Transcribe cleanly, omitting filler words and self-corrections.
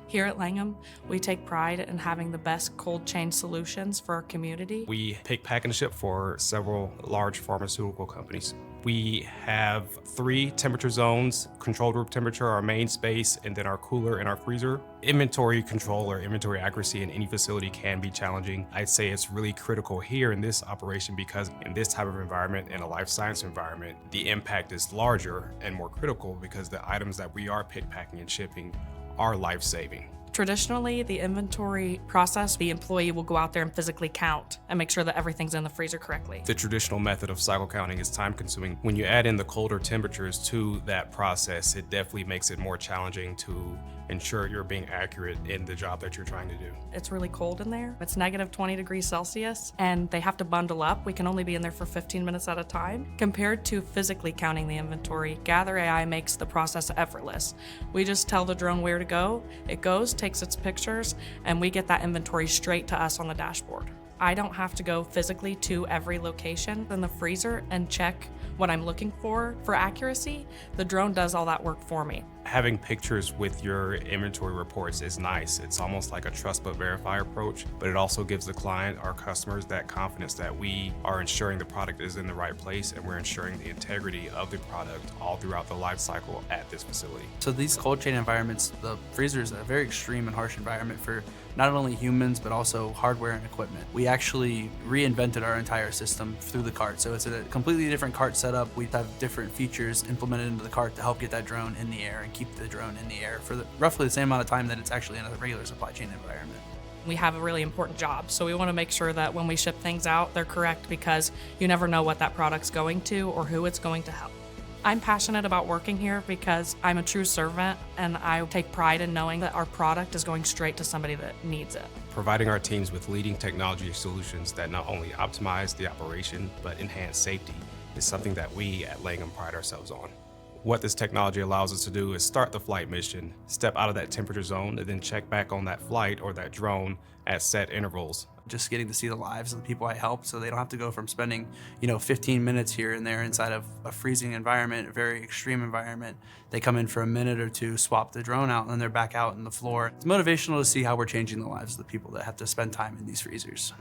Here at Langham, we take pride in having the best cold chain solutions for our community. We pick, pack, and ship for several large pharmaceutical companies. We have 3 temperature zones: controlled room temperature, our main space, and then our cooler and our freezer. Inventory control or inventory accuracy in any facility can be challenging. I'd say it's really critical here in this operation because in this type of environment, in a life science environment, the impact is larger and more critical because the items that we are pick, packing, and shipping are life-saving. Traditionally, the inventory process, the employee will go out there and physically count and make sure that everything's in the freezer correctly. The traditional method of cycle counting is time consuming. When you add in the colder temperatures to that process, it definitely makes it more challenging to ensure you're being accurate in the job that you're trying to do. It's really cold in there. It's negative 20 degrees Celsius and they have to bundle up. We can only be in there for 15 minutes at a time. Compared to physically counting the inventory, Gather AI makes the process effortless. We just tell the drone where to go, it goes, takes its pictures, and we get that inventory straight to us on the dashboard. I don't have to go physically to every location in the freezer and check what I'm looking for accuracy. The drone does all that work for me. Having pictures with your inventory reports is nice. It's almost like a trust but verify approach, but it also gives the client, our customers, that confidence that we are ensuring the product is in the right place and we're ensuring the integrity of the product all throughout the life cycle at this facility. So these cold chain environments, the freezer is a very extreme and harsh environment for not only humans, but also hardware and equipment. We actually reinvented our entire system through the cart. So it's a completely different cart setup. We have different features implemented into the cart to help get that drone in the air and keep the drone in the air for roughly the same amount of time that it's actually in a regular supply chain environment. We have a really important job, so we want to make sure that when we ship things out, they're correct because you never know what that product's going to or who it's going to help. I'm passionate about working here because I'm a true servant and I take pride in knowing that our product is going straight to somebody that needs it. Providing our teams with leading technology solutions that not only optimize the operation but enhance safety is something that we at Langham pride ourselves on. What this technology allows us to do is start the flight mission, step out of that temperature zone, and then check back on that flight or that drone at set intervals. Just getting to see the lives of the people I help so they don't have to go from spending, 15 minutes here and there inside of a freezing environment, a very extreme environment. They come in for a minute or two, swap the drone out, and then they're back out on the floor. It's motivational to see how we're changing the lives of the people that have to spend time in these freezers.